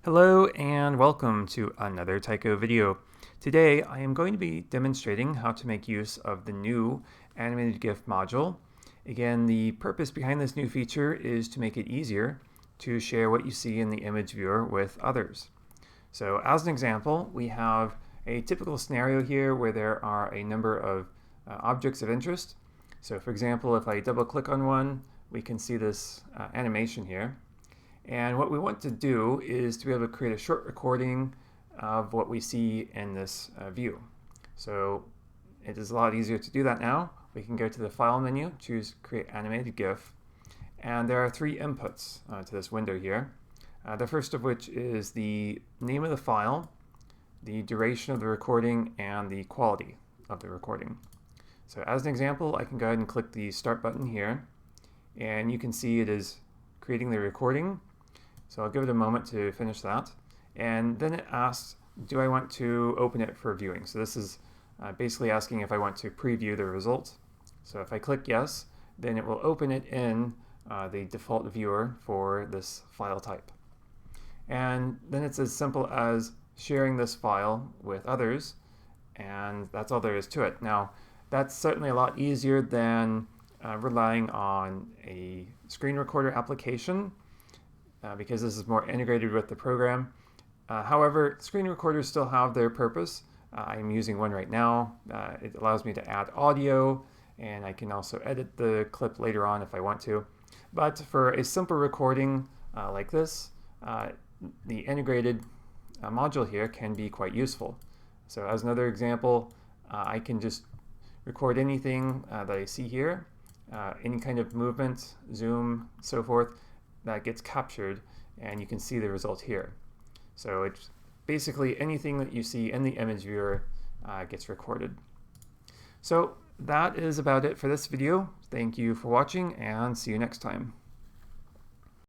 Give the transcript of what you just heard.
Hello and welcome to another Tycho video. Today I am going to be demonstrating how to make use of the new Animated Gif module. Again, the purpose behind this new feature is to make it easier to share what you see in the image viewer with others. So as an example, we have a typical scenario here where there are a number of objects of interest. So for example, if I double click on one, we can see this animation here. And what we want to do is to be able to create a short recording of what we see in this view. So it is a lot easier to do that now. We can go to the File menu, choose Create Animated GIF, and there are three inputs to this window here. The first of which is the name of the file, the duration of the recording, and the quality of the recording. So as an example, I can go ahead and click the Start button here, and you can see it is creating the recording. So I'll give it a moment to finish that. And then it asks, do I want to open it for viewing? So this is basically asking if I want to preview the result. So if I click yes, then it will open it in the default viewer for this file type. And then it's as simple as sharing this file with others, and that's all there is to it. Now, that's certainly a lot easier than relying on a screen recorder application, because this is more integrated with the program. However, screen recorders still have their purpose. I'm using one right now. It allows me to add audio, and I can also edit the clip later on if I want to. But for a simple recording like this, the integrated module here can be quite useful. So as another example, I can just record anything that I see here, any kind of movement, zoom, so forth, that gets captured, and you can see the result here. So it's basically anything that you see in the image viewer gets recorded. So that is about it for this video. Thank you for watching, and see you next time.